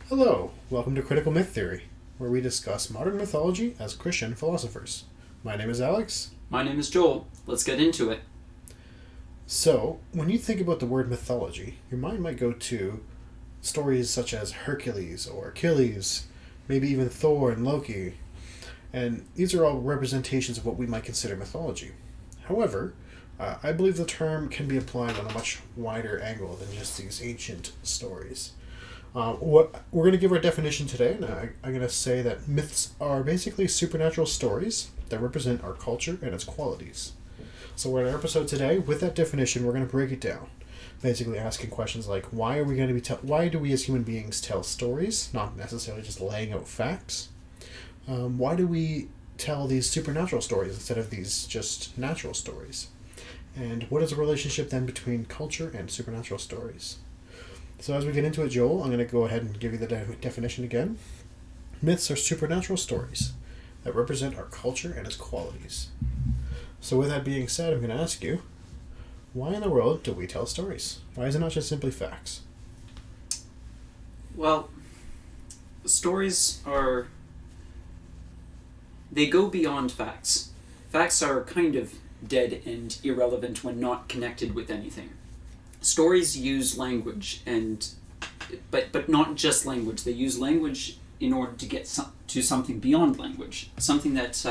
Hello, welcome to Critical Myth Theory, where we discuss modern mythology as Christian philosophers. My name is Alex. My name is Joel. Let's get into it. So, when you think about the word mythology, your mind might go to stories such as Hercules or Achilles, maybe even Thor and Loki, and these are all representations of what we might consider mythology. However, I believe the term can be applied on a much wider angle than just these ancient stories. What we're going to give our definition today, and I'm going to say that myths are basically supernatural stories that represent our culture and its qualities. So we're in our episode today with that definition. We're going to break it down, basically asking questions like why are we going to be why do we as human beings tell stories, not necessarily just laying out facts? Why do we tell these supernatural stories instead of these just natural stories? And what is the relationship then between culture and supernatural stories? So as we get into it, Joel, I'm going to go ahead and give you the definition again. Myths are supernatural stories that represent our culture and its qualities. So with that being said, I'm going to ask you, why in the world do we tell stories? Why is it not just simply facts? Well, stories are... they go beyond facts. Facts are kind of dead and irrelevant when not connected with anything. Stories use language, but not just language. They use language in order to get to something beyond language, something that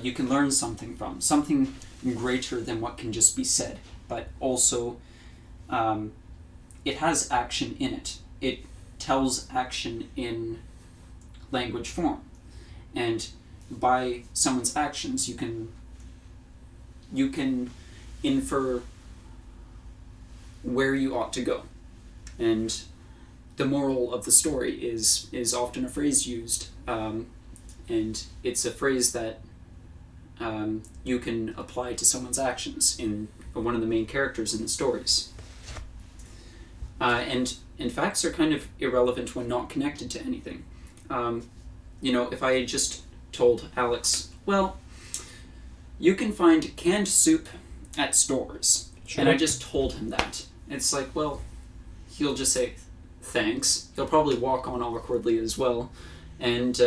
you can learn something from, something greater than what can just be said, but also it has action in it. It tells action in language form, and by someone's actions you can infer where you ought to go. And the moral of the story is often a phrase used, and it's a phrase that you can apply to someone's actions in one of the main characters in the stories. And facts are kind of irrelevant when not connected to anything. If I had just told Alex, well, you can find canned soup at stores, Sure. and I just told him that, it's like, well, he'll just say thanks. He'll probably walk on awkwardly as well, and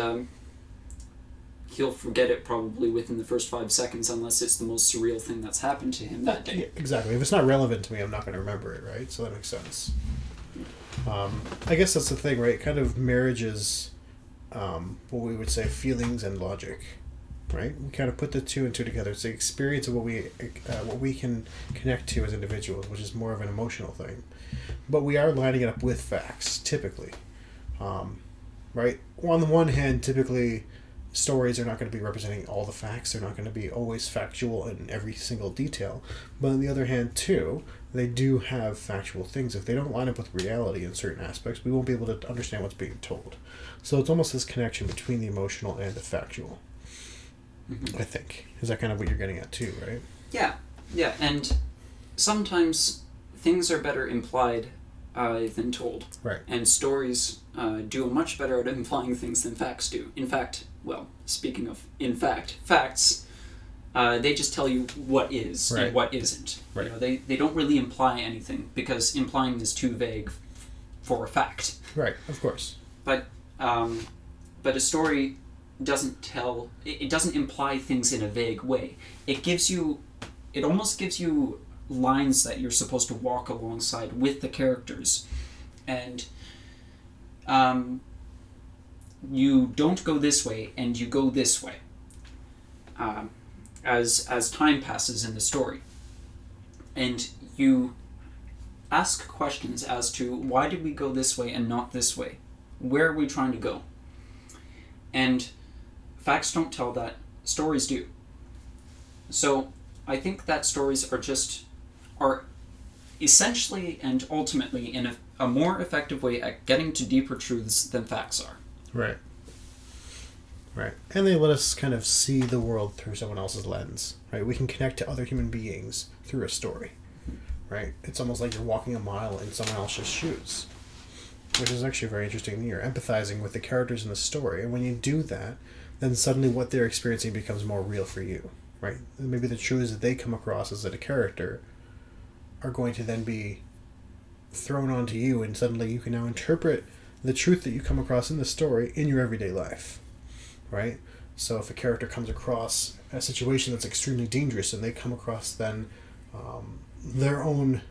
he'll forget it probably within the first 5 seconds unless it's the most surreal thing that's happened to him that day. Yeah, exactly. If it's not relevant to me, I'm not going to remember it, right? So that makes sense. I guess that's the thing, right? It kind of marriages what we would say feelings and logic, right? We kind of put the two and two together. It's the experience of what we can connect to as individuals, which is more of an emotional thing. But we are lining it up with facts, typically. Right? On the one hand, typically, stories are not going to be representing all the facts. They're not going to be always factual in every single detail. But on the other hand, too, they do have factual things. If they don't line up with reality in certain aspects, we won't be able to understand what's being told. So it's almost this connection between the emotional and the factual. Mm-hmm. I think. Is that kind of what you're getting at too, right? Yeah, and sometimes things are better implied than told. Right. And stories do a much better at implying things than facts do. In fact, speaking of facts, they just tell you what is right. and what isn't. Right. They don't really imply anything because implying is too vague for a fact. Right, of course. But a story it doesn't imply things in a vague way. It almost gives you lines that you're supposed to walk alongside with the characters, and you don't go this way and you go this way as time passes in the story, and you ask questions as to why did we go this way and not this way, where are we trying to go. And facts don't tell that, stories do. So I think that stories are essentially and ultimately in a more effective way at getting to deeper truths than facts are. Right. Right. And they let us kind of see the world through someone else's lens. Right? We can connect to other human beings through a story. Right? It's almost like you're walking a mile in someone else's shoes. Which is actually very interesting. You're empathizing with the characters in the story, and when you do that, then suddenly what they're experiencing becomes more real for you, right? And maybe the truths that they come across as a character are going to then be thrown onto you, and suddenly you can now interpret the truth that you come across in the story in your everyday life, right? So if a character comes across a situation that's extremely dangerous and they come across then their own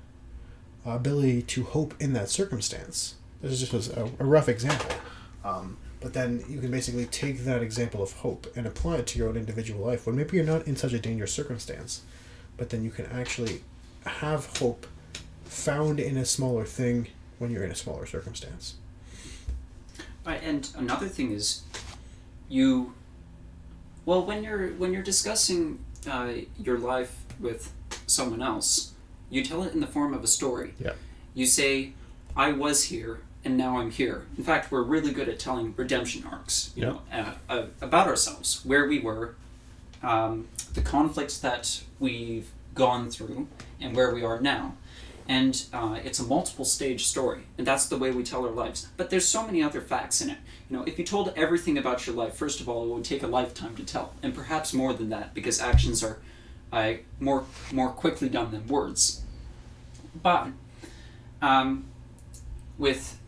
ability to hope in that circumstance. This is just a rough example. But then you can basically take that example of hope and apply it to your own individual life when maybe you're not in such a dangerous circumstance, but then you can actually have hope found in a smaller thing when you're in a smaller circumstance. Right, and another thing is, when you're discussing your life with someone else, you tell it in the form of a story. Yeah. You say, "I was here and now I'm here." In fact, we're really good at telling redemption arcs. About ourselves, where we were, the conflicts that we've gone through, and where we are now. And it's a multiple stage story, and that's the way we tell our lives. But there's so many other facts in it. If you told everything about your life, first of all, it would take a lifetime to tell, and perhaps more than that, because actions are more quickly done than words. But with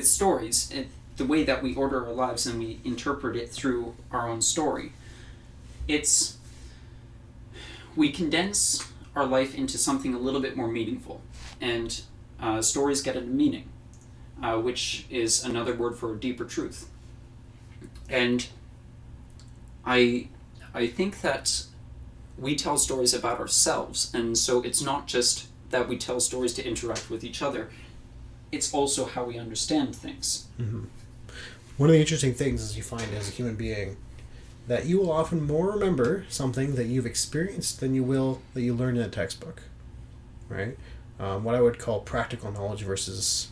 stories, the way that we order our lives and we interpret it through our own story, we condense our life into something a little bit more meaningful, and stories get into meaning, which is another word for a deeper truth. And I think that we tell stories about ourselves, and so it's not just that we tell stories to interact with each other, it's also how we understand things. Mm-hmm. One of the interesting things is you find as a human being that you will often more remember something that you've experienced than you will that you learned in a textbook, right? What I would call practical knowledge versus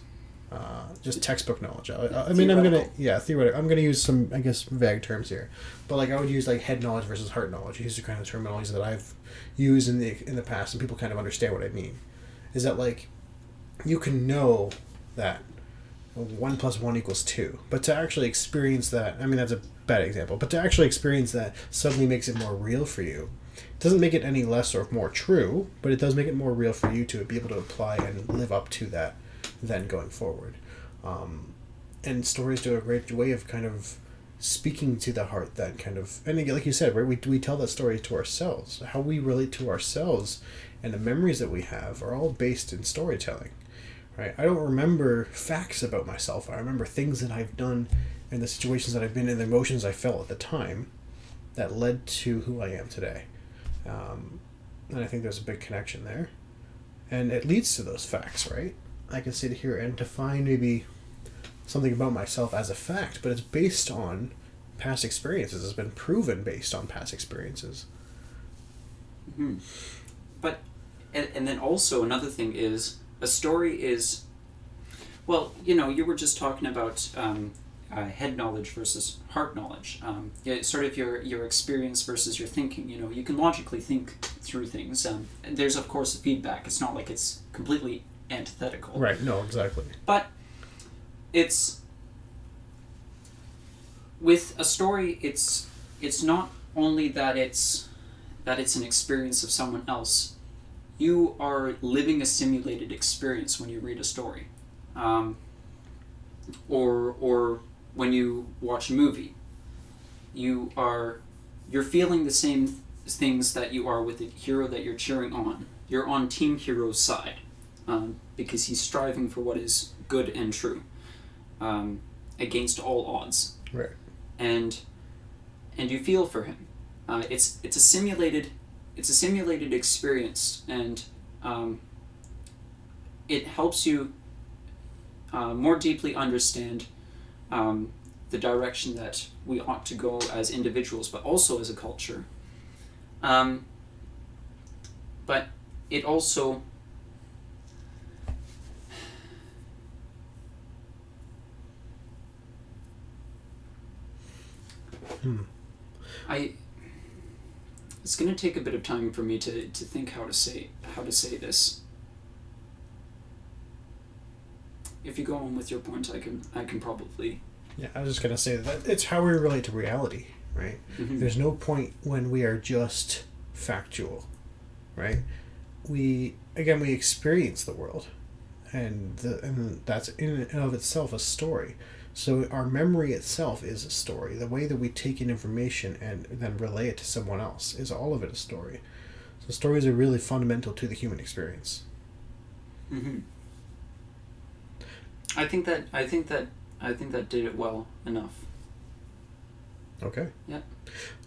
just textbook knowledge. I mean, theoretical. I'm gonna use some, I guess, vague terms here, but like I would use like head knowledge versus heart knowledge. These are kind of terminologies that I've used in the past, and people kind of understand what I mean. Is that like you can know that 1 + 1 = 2, but to actually experience that, I mean that's a bad example, but to actually experience that suddenly makes it more real for you. It doesn't make it any less or more true, but it does make it more real for you to be able to apply and live up to that then going forward. And stories do a great way of kind of speaking to the heart, that kind of, and again, like you said, right, we tell that story to ourselves. How we relate to ourselves and the memories that we have are all based in storytelling. Right? I don't remember facts about myself. I remember things that I've done and the situations that I've been in, the emotions I felt at the time that led to who I am today. And I think there's a big connection there. And it leads to those facts, right? I can sit here and define maybe something about myself as a fact, but it's based on past experiences. It's been proven based on past experiences. Mm-hmm. But, and then also another thing is, a story is, well, you were just talking about head knowledge versus heart knowledge. Sort of your experience versus your thinking. You can logically think through things. And there's, of course, feedback. It's not like it's completely antithetical. Right, no, exactly. But with a story, it's not only that it's an experience of someone else. You are living a simulated experience when you read a story, or when you watch a movie. You're feeling the same things that you are with the hero that you're cheering on. You're on Team Hero's side, because he's striving for what is good and true, against all odds. Right. And you feel for him. It's a simulated experience, and it helps you more deeply understand the direction that we ought to go as individuals, but also as a culture. But it also it's going to take a bit of time for me to think how to say this. If you go on with your point, I can probably. Yeah, I was just gonna say that it's how we relate to reality, right? Mm-hmm. There's no point when we are just factual, right? We experience the world, and that's in and of itself a story. So our memory itself is a story. The way that we take in information and then relay it to someone else is all of it a story. So stories are really fundamental to the human experience. Mm-hmm. I think that did it well enough. Okay. Yeah.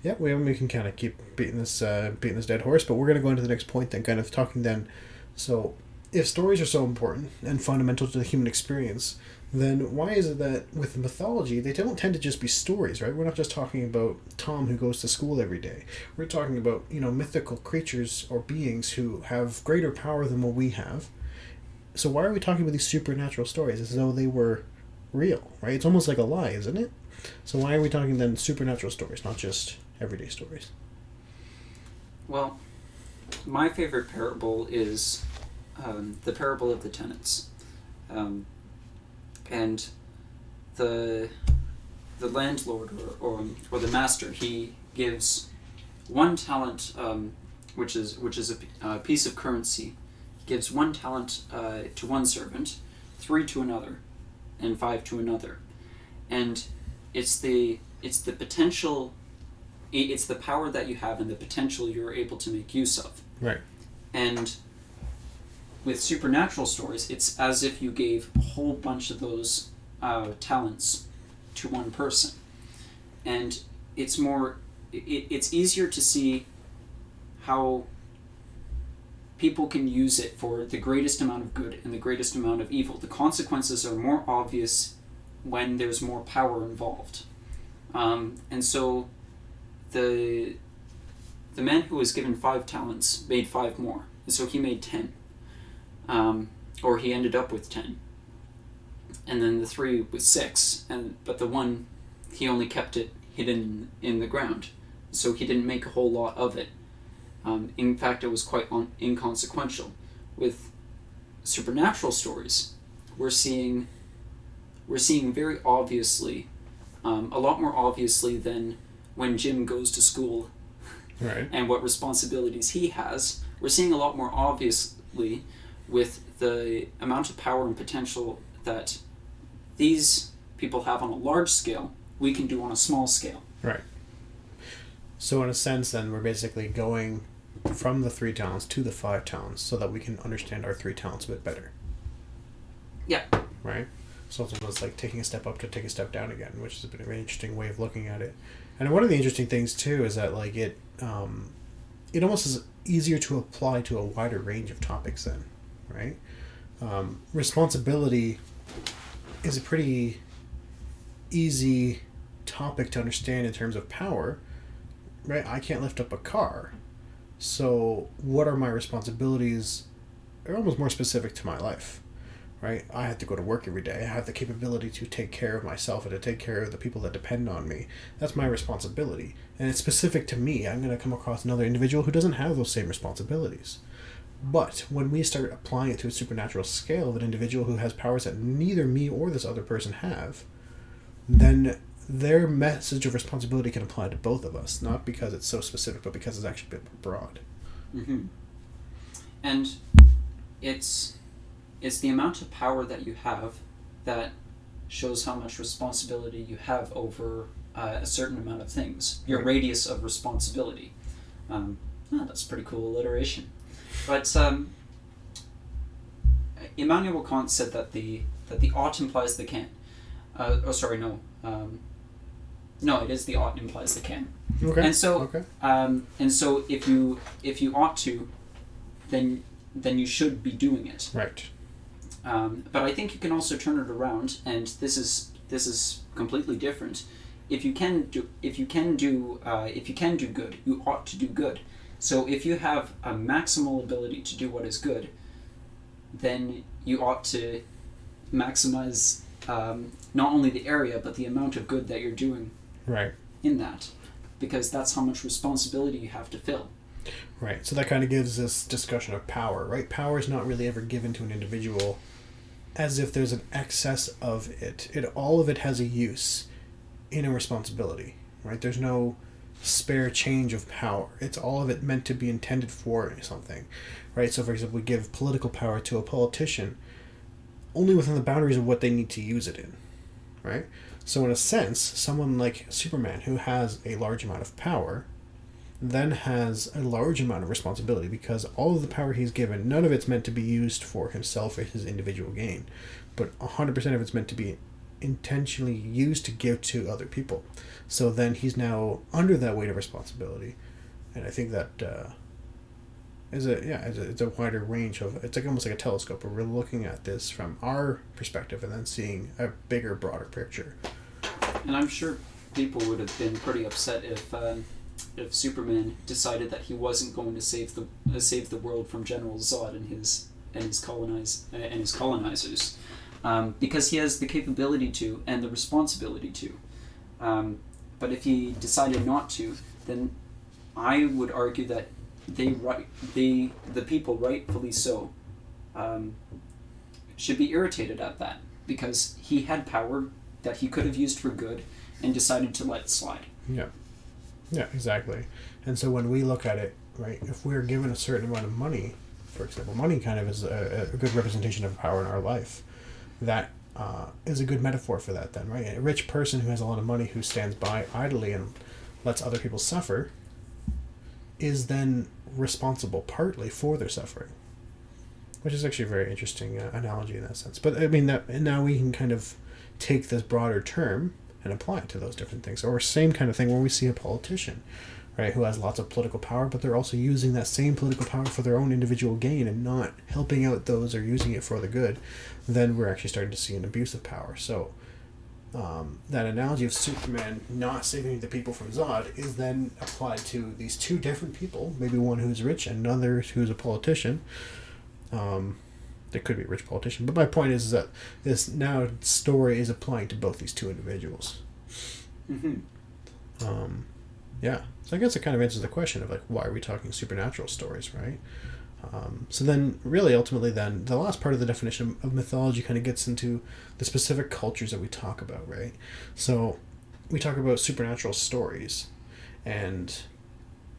Yeah, we can kind of keep beating this dead horse, but we're going to go into the next point then, kind of talking then. So, if stories are so important and fundamental to the human experience, then why is it that with mythology they don't tend to just be stories, right? We're not just talking about Tom who goes to school every day. We're talking about, mythical creatures or beings who have greater power than what we have. So why are we talking about these supernatural stories as though they were real, right? It's almost like a lie, isn't it? So why are we talking then supernatural stories, not just everyday stories? Well, my favorite parable is the parable of the tenants, and the landlord or the master, he gives 1 talent, which is a piece of currency. He gives 1 talent to one servant, 3 to another, and 5 to another, and it's the potential, it's the power that you have and the potential you're able to make use of. Right. And with supernatural stories, it's as if you gave a whole bunch of those talents to one person, and it's easier to see how people can use it for the greatest amount of good and the greatest amount of evil. The consequences are more obvious when there's more power involved. And so the man who was given 5 talents made 5 more. And so he made 10. Or he ended up with 10. And then the 3 was 6. But the 1, he only kept it hidden in the ground. So he didn't make a whole lot of it. In fact, it was quite inconsequential. With supernatural stories, we're seeing very obviously, a lot more obviously than when Jim goes to school, right, and what responsibilities he has. We're seeing a lot more obviously with the amount of power and potential that these people have on a large scale, we can do on a small scale. Right. So in a sense, then, we're basically going from the 3 talents to the 5 talents so that we can understand our 3 talents a bit better. Yeah. Right? So it's almost like taking a step up to take a step down again, which is a bit of an interesting way of looking at it. And one of the interesting things, too, is that, like, it almost is easier to apply to a wider range of topics then, right? Responsibility is a pretty easy topic to understand in terms of power, right? I can't lift up a car. So what are my responsibilities? They're almost more specific to my life, right? I have to go to work every day. I have the capability to take care of myself and to take care of the people that depend on me. That's my responsibility. And it's specific to me. I'm going to come across another individual who doesn't have those same responsibilities. But when we start applying it to a supernatural scale of an individual who has powers that neither me or this other person have, then their message of responsibility can apply to both of us, not because it's so specific, but because it's actually a bit more broad. Mm-hmm. And it's the amount of power that you have that shows how much responsibility you have over a certain amount of things. Your right. Radius of responsibility. That's pretty cool alliteration. But Immanuel Kant said that the ought implies the can. No, it is the ought implies the can. Okay. And so, if you ought to, then you should be doing it. Right. But I think you can also turn it around, and this is completely different. If you can do good, you ought to do good. So if you have a maximal ability to do what is good, then you ought to maximize not only the area but the amount of good that you're doing. Right. In that, because that's how much responsibility you have to fill. Right. So that kind of gives this discussion of power, right? Power is not really ever given to an individual as if there's an excess of it. All of it has a use in a responsibility, right? There's no spare change of power. It's all of it meant to be intended for something, right? So, for example, we give political power to a politician. only within the boundaries of what they need to use it in, right? So in a sense, someone like Superman, who has a large amount of power, then has a large amount of responsibility, because all of the power he's given, none of it's meant to be used for himself or his individual gain, but 100% of it's meant to be intentionally used to give to other people. So then he's now under that weight of responsibility, and I think that it's a wider range of, it's like almost like a telescope where we're looking at this from our perspective and then seeing a bigger, broader picture. And I'm sure people would have been pretty upset if Superman decided that he wasn't going to save the world from General Zod and his colonizers, because he has the capability to and the responsibility to. But if he decided not to, then I would argue that the people, rightfully so, should be irritated at that, because he had power that he could have used for good and decided to let it slide. Yeah. Yeah, exactly. And so when we look at it, right, if we're given a certain amount of money, for example, money kind of is a good representation of power in our life. That is a good metaphor for that then, right? A rich person who has a lot of money, who stands by idly and lets other people suffer, is then responsible partly for their suffering. Which is actually a very interesting analogy in that sense. But I mean, that, and now we can kind of take this broader term and apply it to those different things. Or same kind of thing when we see a politician, right, who has lots of political power, but they're also using that same political power for their own individual gain and not helping out those or using it for the good, then we're actually starting to see an abuse of power. So that analogy of Superman not saving the people from Zod is then applied to these two different people, maybe one who's rich and another who's a politician. There could be a rich politician, but my point is that this now story is applying to both these two individuals. Mm-hmm. Yeah, so I guess it kind of answers the question of like, why are we talking supernatural stories, right? So then really ultimately then the last part of the definition of mythology kind of gets into the specific cultures that we talk about, right? So we talk about supernatural stories, and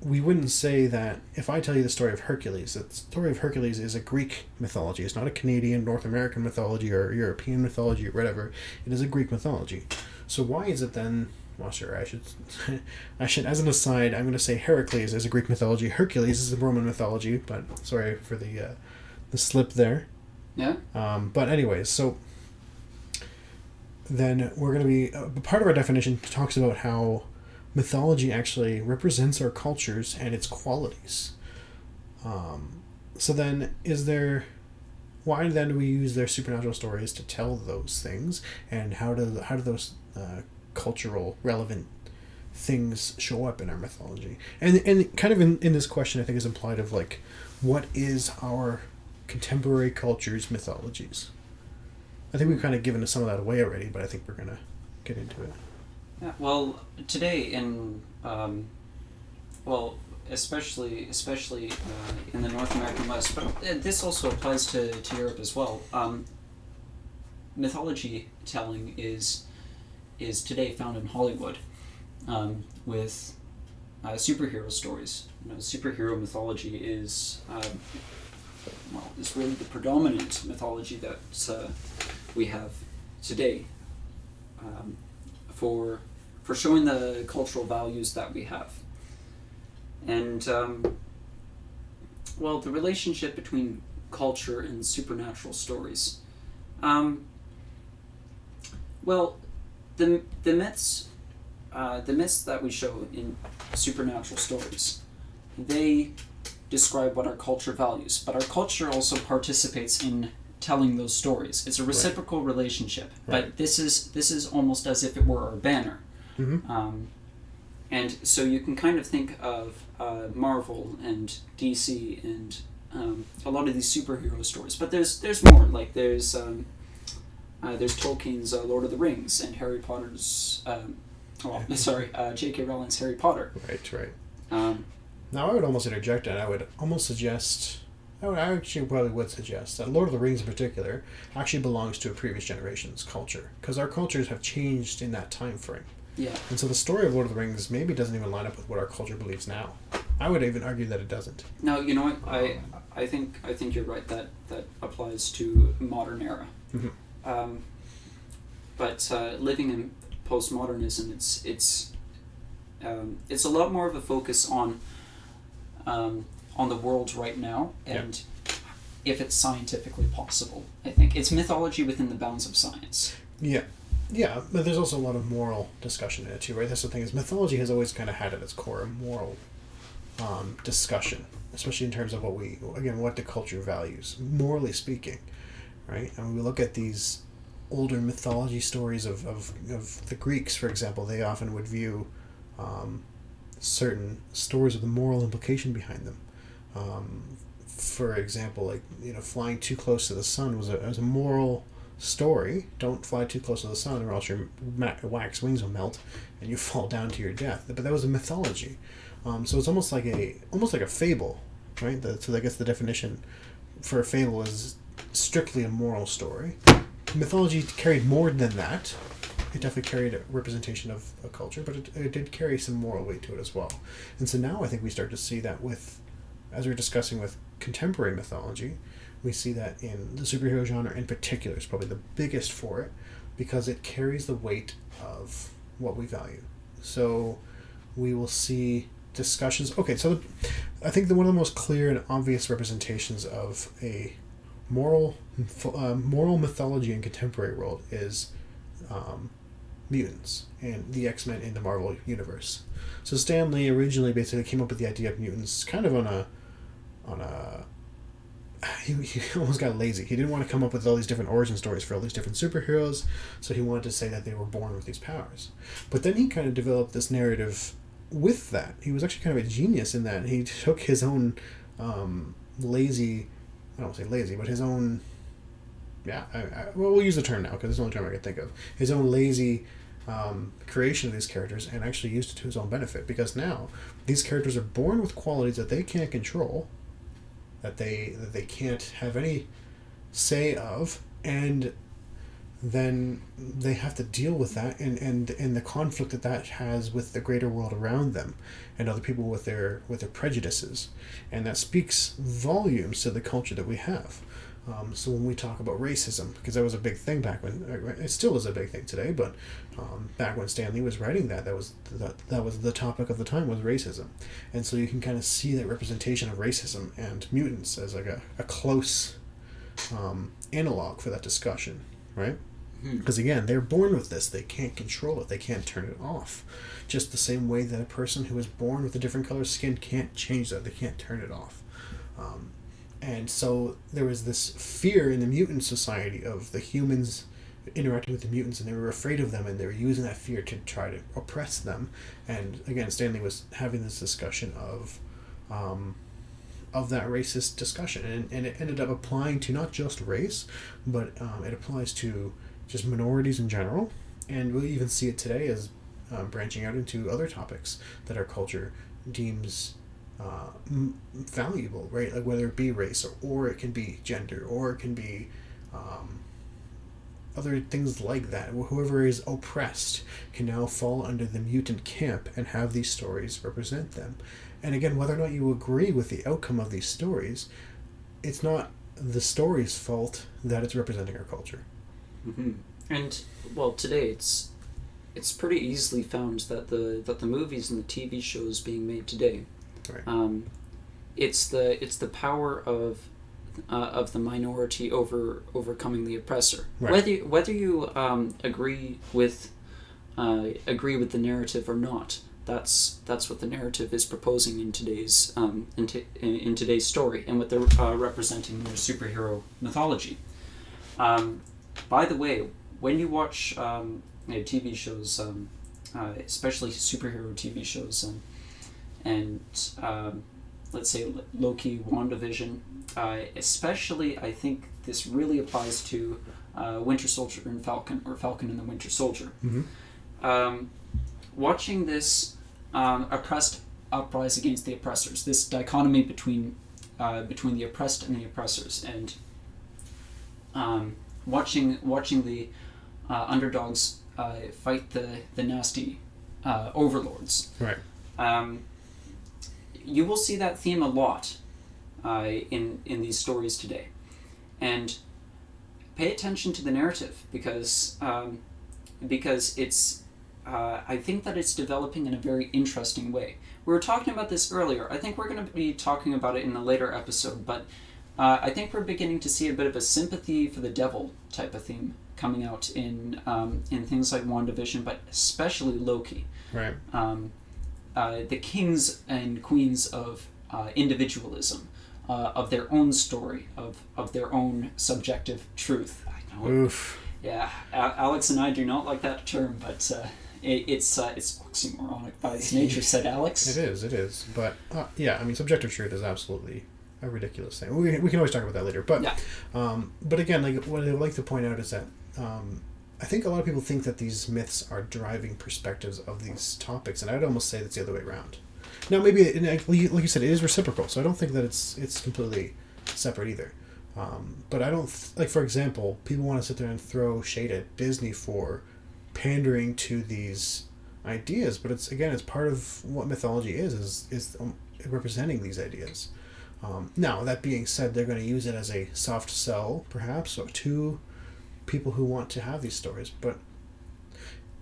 we wouldn't say that if I tell you the story of Hercules, that the story of Hercules is a Greek mythology. It's not a Canadian, North American mythology or European mythology or whatever. It is a Greek mythology. So why is it then, well, sure, I should, as an aside, I'm going to say Heracles is a Greek mythology. Hercules is a Roman mythology, but sorry for the slip there. Yeah. But anyways, so then we're going to be, part of our definition talks about how mythology actually represents our cultures and its qualities. So then, why then do we use their supernatural stories to tell those things, and how do those cultural relevant things show up in our mythology? And kind of in this question, I think is implied of like, what is our contemporary culture's mythologies? I think we've kind of given some of that away already, but I think we're gonna get into it. Yeah, well, today in, especially in the North American West, but this also applies to Europe as well. Mythology telling is today found in Hollywood, with superhero stories. Superhero mythology is really the predominant mythology that we have today. For showing the cultural values that we have. And, the relationship between culture and supernatural stories. The myths that we show in supernatural stories, they describe what our culture values, but our culture also participates in telling those stories. It's a reciprocal relationship, but this is almost as if it were our banner. Mm-hmm. And so you can kind of think of Marvel and DC and a lot of these superhero stories, but there's more. Like there's Tolkien's Lord of the Rings and Harry Potter's J.K. Rowling's Harry Potter. Right. Now I would almost interject, and I would almost suggest, I actually probably would suggest that Lord of the Rings in particular actually belongs to a previous generation's culture, because our cultures have changed in that time frame. Yeah. And so the story of Lord of the Rings maybe doesn't even line up with what our culture believes now. I would even argue that it doesn't. No, you know what? I think you're right. That applies to modern era. Mm-hmm. But living in postmodernism, it's a lot more of a focus on the world right now, and if it's scientifically possible. I think it's mythology within the bounds of science. Yeah, but there's also a lot of moral discussion in it too, right? That's the thing, is mythology has always kind of had at its core a moral discussion, especially in terms of what the culture values, morally speaking, right? And when we look at these older mythology stories of the Greeks, for example, they often would view certain stories with a moral implication behind them. For example, like, flying too close to the sun was a moral story. Don't fly too close to the sun, or else your wax wings will melt and you fall down to your death. But that was a mythology. So it's almost like a fable, right? So I guess the definition for a fable is strictly a moral story. Mythology carried more than that. It definitely carried a representation of a culture, but it did carry some moral weight to it as well. And so now I think we start to see that as we're discussing with contemporary mythology, we see that in the superhero genre in particular is probably the biggest for it, because it carries the weight of what we value. So we will see discussions. Okay, so I think one of the most clear and obvious representations of a moral mythology in contemporary world is mutants and the X-Men in the Marvel universe. So Stan Lee originally basically came up with the idea of mutants kind of on a he almost got lazy. He didn't want to come up with all these different origin stories for all these different superheroes, so he wanted to say that they were born with these powers. But then he kind of developed this narrative with that. He was actually kind of a genius in that he took his own lazy, I don't want to say lazy, but his own, we'll use the term now because it's the only term I can think of, his own lazy creation of these characters, and actually used it to his own benefit, because now these characters are born with qualities that they can't control, that they can't have any say of, and then they have to deal with that and the conflict that has with the greater world around them and other people with their prejudices, and that speaks volumes to the culture that we have. So when we talk about racism, because that was a big thing back when, it still is a big thing today, but back when Stan Lee was writing that was the topic of the time, was racism. And so you can kind of see that representation of racism and mutants as like a close analog for that discussion, right? Because again, they're born with this. They can't control it. They can't turn it off. Just the same way that a person who is born with a different color skin can't change that. They can't turn it off. And so there was this fear in the mutant society of the humans interacting with the mutants, and they were afraid of them, and they were using that fear to try to oppress them. And again, Stanley was having this discussion of that racist discussion, and it ended up applying to not just race, but it applies to just minorities in general, and we'll even see it today as branching out into other topics that our culture deems valuable, right? Like whether it be race, or it can be gender, or it can be other things like that. Whoever is oppressed can now fall under the mutant camp and have these stories represent them. And again, whether or not you agree with the outcome of these stories, it's not the story's fault that it's representing our culture. Mm-hmm. And well, today it's pretty easily found that the movies and the TV shows being made today, right. It's the power of the minority overcoming the oppressor. Right. Whether you agree with the narrative or not, that's what the narrative is proposing in today's in today's story, and what they're representing in their superhero mythology. By the way, when you watch TV shows, especially superhero TV shows, and let's say Loki, WandaVision, especially, I think this really applies to Winter Soldier and Falcon, or Falcon and the Winter Soldier. Mm-hmm. Watching this oppressed uprise against the oppressors, this dichotomy between the oppressed and the oppressors, and watching the underdogs fight the nasty overlords. Right. You will see that theme a lot in these stories today, and pay attention to the narrative because it's I think that it's developing in a very interesting way. We were talking about this earlier. I think we're going to be talking about it in a later episode, but I think we're beginning to see a bit of a sympathy for the devil type of theme coming out in things like WandaVision, but especially Loki. Right. The kings and queens of individualism, of their own story, of their own subjective truth. I know. Oof. Yeah, Alex and I do not like that term, but it's oxymoronic by its nature, said Alex. It is. But yeah, I mean, subjective truth is absolutely a ridiculous thing. We can always talk about that later. But yeah. But again, like what I would like to point out is that I think a lot of people think that these myths are driving perspectives of these topics, and I'd almost say that's the other way around. Now, maybe, like you said, it is reciprocal, so I don't think that it's completely separate either. But I don't, like, for example, people want to sit there and throw shade at Disney for pandering to these ideas, but it's part of what mythology is representing these ideas. Now, that being said, they're going to use it as a soft sell, perhaps, or to people who want to have these stories, but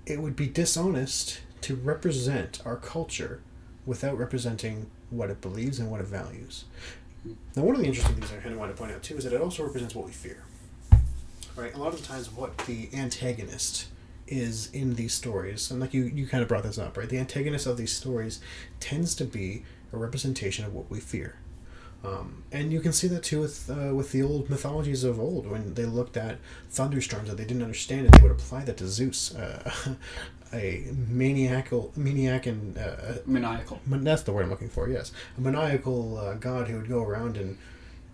it would be dishonest to represent our culture without representing what it believes and what it values. Now, one of the interesting things I kind of want to point out too is that it also represents what we fear. Right? A lot of the times what the antagonist is in these stories, and like you kind of brought this up, right? The antagonist of these stories tends to be a representation of what we fear. And you can see that too with the old mythologies of old. When they looked at thunderstorms that they didn't understand, and they would apply that to Zeus, a maniac and maniacal. That's the word I'm looking for. Yes, a maniacal god who would go around and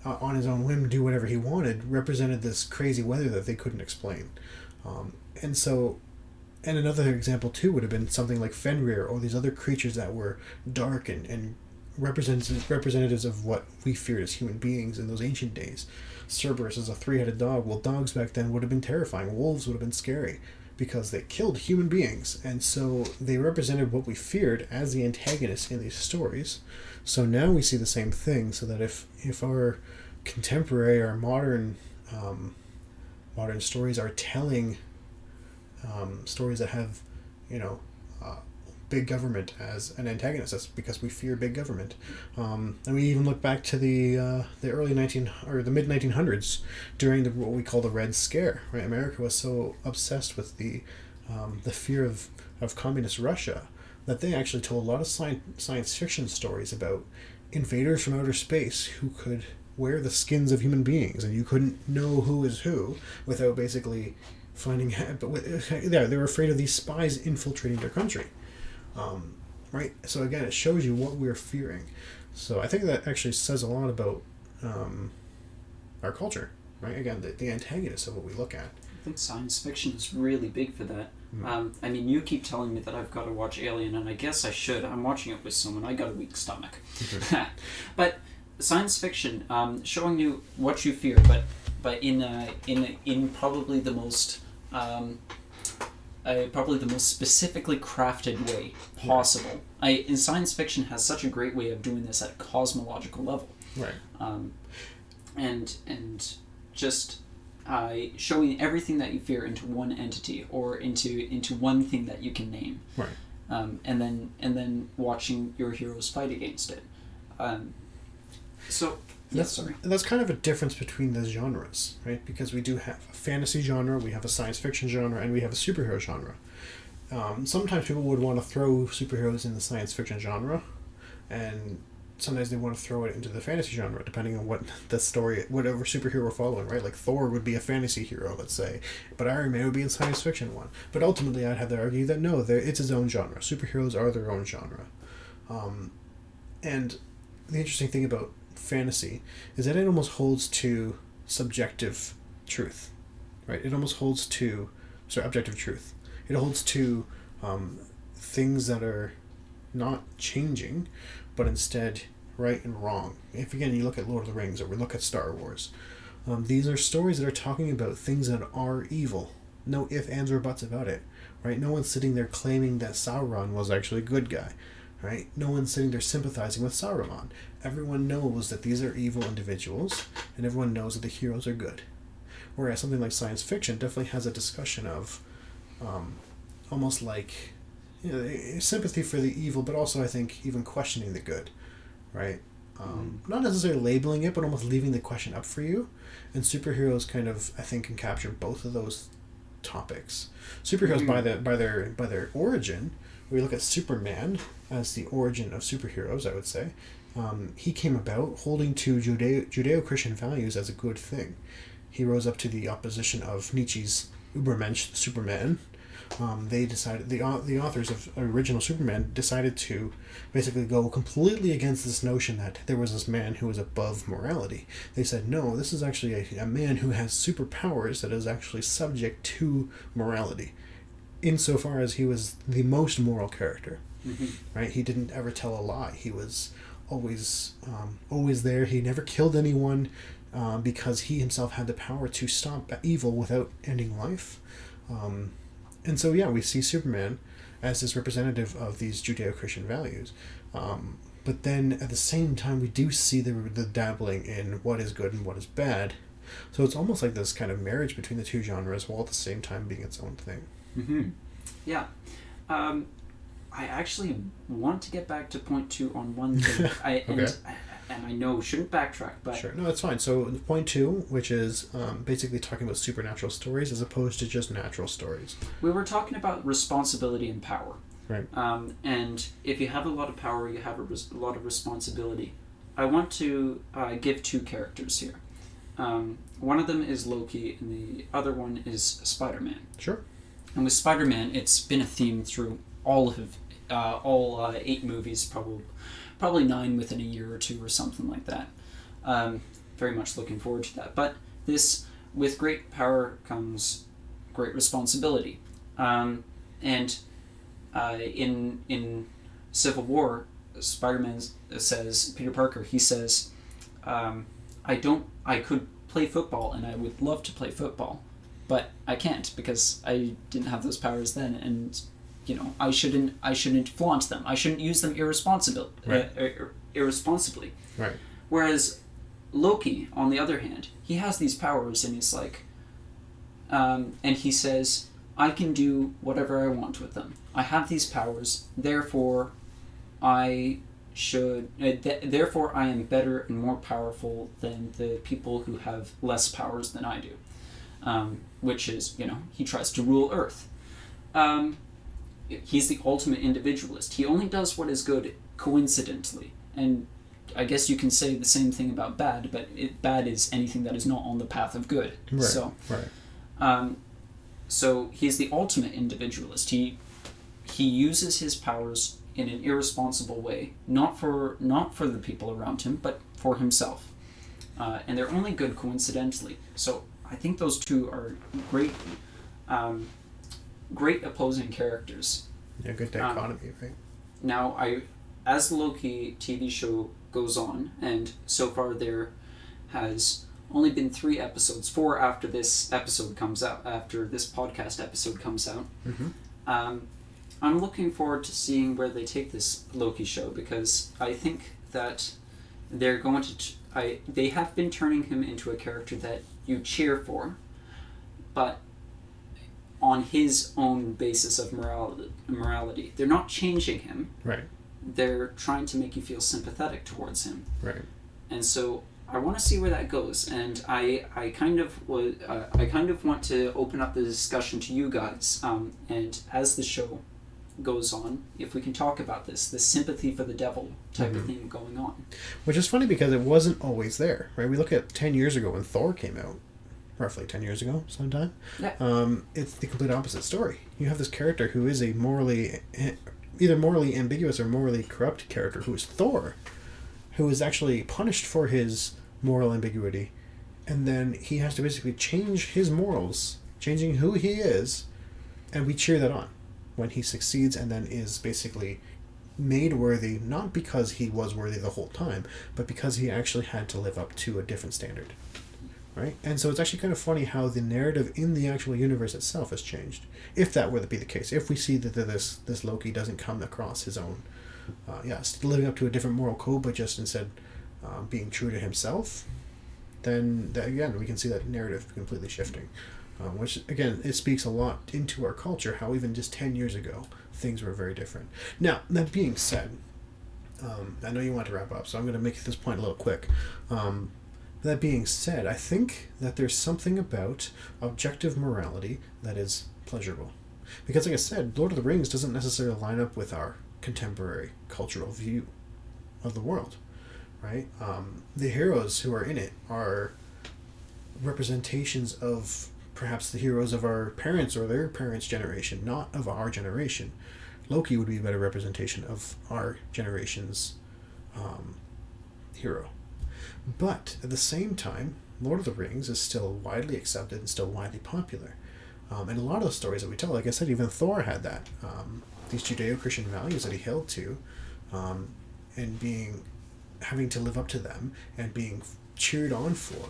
on his own whim do whatever he wanted, represented this crazy weather that they couldn't explain. And another example too would have been something like Fenrir or these other creatures that were dark and representatives of what we feared as human beings in those ancient days. Cerberus is a three-headed dog. Well, dogs back then would have been terrifying. Wolves would have been scary because they killed human beings, and so they represented what we feared as the antagonists in these stories. So now we see the same thing, so that if our contemporary or modern stories are telling stories that have big government as an antagonist, that's because we fear big government. And we even look back to the early the mid 1900s during what we call the Red Scare. Right, America was so obsessed with the fear of communist Russia that they actually told a lot of science fiction stories about invaders from outer space who could wear the skins of human beings, and you couldn't know who is who without basically finding out. But they were afraid of these spies infiltrating their country. Right? So again, it shows you what we're fearing. So I think that actually says a lot about our culture. Right? Again, the antagonist of what we look at. I think science fiction is really big for that. I mean, you keep telling me that I've got to watch Alien, and I guess I should. I'm watching it with someone. I got a weak stomach. But science fiction, showing you what you fear, but in probably the most specifically crafted way possible. In science fiction has such a great way of doing this at a cosmological level. Right. And just showing everything that you fear into one entity or into one thing that you can name. Right. And then watching your heroes fight against it. That's kind of a difference between the genres, right? Because we do have a fantasy genre, we have a science fiction genre, and we have a superhero genre. Sometimes people would want to throw superheroes in the science fiction genre, and sometimes they want to throw it into the fantasy genre, depending on what the story, whatever superhero we're following, right? Like Thor would be a fantasy hero, let's say, but Iron Man would be a science fiction one. But ultimately, I'd have to argue that no, it's its own genre. Superheroes are their own genre. And the interesting thing about fantasy is that it almost holds to subjective truth, right? It almost holds to objective truth. It holds to things that are not changing, but instead right and wrong. If again you look at Lord of the Rings or we look at Star Wars, these are stories that are talking about things that are evil. No ifs, ands, or buts about it, right? No one's sitting there claiming that Sauron was actually a good guy. Right? No one's sitting there sympathizing with Saruman. Everyone knows that these are evil individuals, and everyone knows that the heroes are good. Whereas something like science fiction definitely has a discussion of almost like sympathy for the evil, but also I think even questioning the good, right? Not necessarily labeling it, but almost leaving the question up for you. And superheroes kind of, I think, can capture both of those topics. Superheroes by their origin, we look at Superman as the origin of superheroes, I would say. He came about holding to Judeo-Christian values as a good thing. He rose up to the opposition of Nietzsche's Übermensch Superman. They decided, the authors of original Superman decided to basically go completely against this notion that there was this man who was above morality. They said, no, this is actually a man who has superpowers that is actually subject to morality, insofar as he was the most moral character. Right? He didn't ever tell a lie. He was always there. He never killed anyone because he himself had the power to stop evil without ending life. And so, yeah, we see Superman as this representative of these Judeo-Christian values. But then, at the same time, we do see the dabbling in what is good and what is bad. So it's almost like this kind of marriage between the two genres, while at the same time being its own thing. Yeah. I actually want to get back to point 2 on one thing. And I know shouldn't backtrack, but... Sure. No, that's fine. So point 2, which is basically talking about supernatural stories as opposed to just natural stories. We were talking about responsibility and power. Right. And if you have a lot of power, you have a lot of responsibility. I want to give 2 characters here. One of them is Loki, and the other one is Spider-Man. Sure. And with Spider-Man, it's been a theme through all 8 movies, probably 9 within a year or 2 or something like that. Very much looking forward to that. But this, with great power comes great responsibility. And in Civil War, Spider-Man says, Peter Parker, he says, I could play football and I would love to play football, but I can't because I didn't have those powers then, and I shouldn't flaunt them. I shouldn't use them irresponsibly. Right. Whereas Loki, on the other hand, he has these powers, and he's like, and he says, I can do whatever I want with them. I have these powers, therefore I am better and more powerful than the people who have less powers than I do. Which is, he tries to rule Earth. He's the ultimate individualist. He only does what is good coincidentally. And I guess you can say the same thing about bad, but bad is anything that is not on the path of good. Right. So he's the ultimate individualist. He uses his powers in an irresponsible way, not for the people around him, but for himself. And they're only good coincidentally. So I think those 2 are great opposing characters. Yeah, good dichotomy, right? Now, as the Loki TV show goes on, and so far there has only been 3 episodes, 4 after this episode comes out, after this podcast episode comes out. I'm looking forward to seeing where they take this Loki show, because I think that they're going to... they have been turning him into a character that you cheer for, but on his own basis of morality. They're not changing him. Right. They're trying to make you feel sympathetic towards him. Right. And so I want to see where that goes, and I kind of want to open up the discussion to you guys. And as the show goes on, if we can talk about this sympathy for the devil type of thing going on. Which is funny because it wasn't always there, right? We look at 10 years ago when Thor came out. Roughly 10 years ago, sometime. Yeah. It's the complete opposite story. You have this character who is a either morally ambiguous or morally corrupt character, who is Thor, who is actually punished for his moral ambiguity, and then he has to basically change his morals, changing who he is, and we cheer that on when he succeeds and then is basically made worthy, not because he was worthy the whole time, but because he actually had to live up to a different standard. Right? And so it's actually kind of funny how the narrative in the actual universe itself has changed, if that were to be the case. If we see that this Loki doesn't come across his own, living up to a different moral code, but just instead being true to himself, then again we can see that narrative completely shifting, which again it speaks a lot into our culture. How even just 10 years ago things were very different. Now that being said, I know you want to wrap up, so I'm going to make this point a little quick. That being said, I think that there's something about objective morality that is pleasurable. Because, like I said, Lord of the Rings doesn't necessarily line up with our contemporary cultural view of the world, right? The heroes who are in it are representations of perhaps the heroes of our parents or their parents' generation, not of our generation. Loki would be a better representation of our generation's hero. But at the same time, Lord of the Rings is still widely accepted and still widely popular. And a lot of the stories that we tell, like I said, even Thor had that. These Judeo-Christian values that he held to, and having to live up to them and being cheered on for.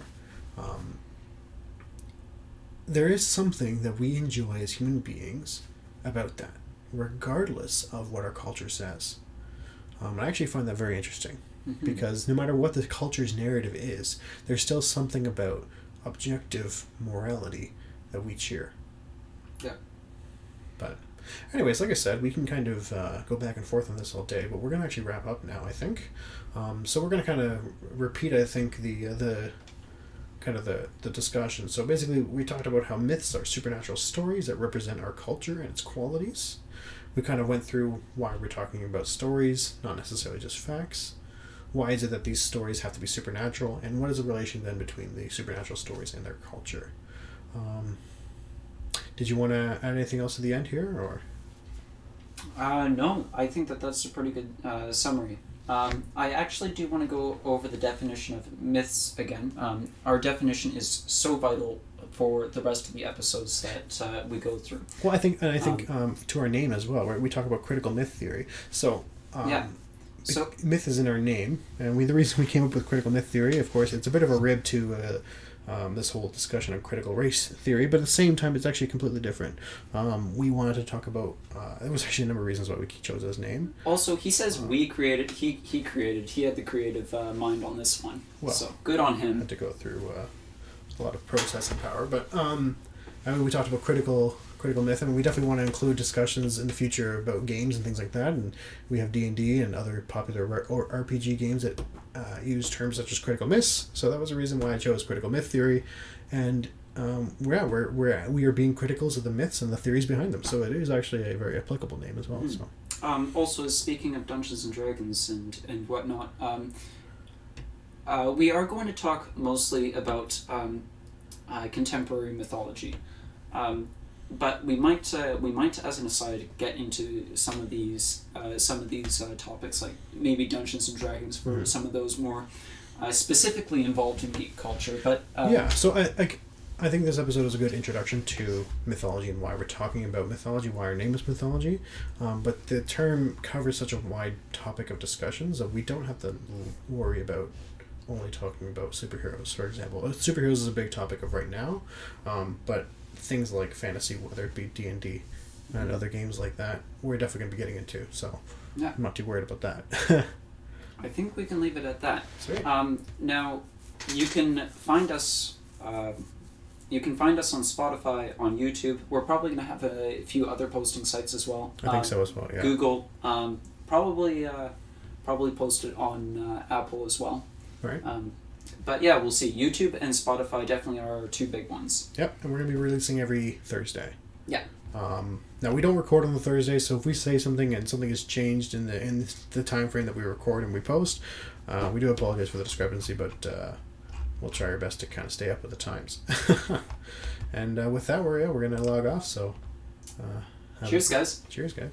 There is something that we enjoy as human beings about that, regardless of what our culture says. I actually find that very interesting. Because no matter what the culture's narrative is, there's still something about objective morality that we cheer. Yeah. But anyways, like I said, we can kind of go back and forth on this all day, but we're going to actually wrap up now, I think. So we're going to kind of repeat, I think, the discussion. So basically, we talked about how myths are supernatural stories that represent our culture and its qualities. We kind of went through why we're talking about stories, not necessarily just facts. Why is it that these stories have to be supernatural, and what is the relation then between the supernatural stories and their culture? Did you want to add anything else to the end here, or? No, I think that's a pretty good summary. I actually do want to go over the definition of myths again. Our definition is so vital for the rest of the episodes that we go through. Well, I think to our name as well, right? We talk about critical myth theory. So So myth is in our name, and the reason we came up with critical myth theory, of course, it's a bit of a rib to this whole discussion of critical race theory, but at the same time, it's actually completely different. We wanted to talk about. There was actually a number of reasons why we chose his name. Also, he says we created. He created. He had the creative mind on this one. Well, so good on him. Had to go through a lot of processing power, but we talked about critical myth, and we definitely want to include discussions in the future about games and things like that. And we have D&D and other popular RPG games that use terms such as critical myths. So that was the reason why I chose critical myth theory. And we are being criticals of the myths and the theories behind them. So it is actually a very applicable name as well. So also, speaking of Dungeons and Dragons and whatnot, we are going to talk mostly about contemporary mythology. But we might, as an aside, get into some of these topics, like maybe Dungeons and Dragons for some of those more specifically involved in geek culture. But so I think this episode is a good introduction to mythology and why we're talking about mythology, why our name is mythology. But the term covers such a wide topic of discussions that we don't have to worry about only talking about superheroes, for example. Superheroes is a big topic of right now, but things like fantasy, whether it be D&D and other games like that, we're definitely going to be getting into. So I'm not too worried about that. I think we can leave it at that. Sweet. Now, you can find us. You can find us on Spotify, on YouTube. We're probably going to have a few other posting sites as well. I think so as well. Yeah. Google, probably post it on Apple as well. Right. But yeah, we'll see. YouTube and Spotify definitely are our two big ones. Yep, and we're going to be releasing every Thursday. Yeah. Now we don't record on the Thursday, so if we say something and something has changed in the time frame that we record and we post, we do apologize for the discrepancy, but we'll try our best to kind of stay up with the times. And with that, we're going to log off. So, cheers, guys. Cheers, guys.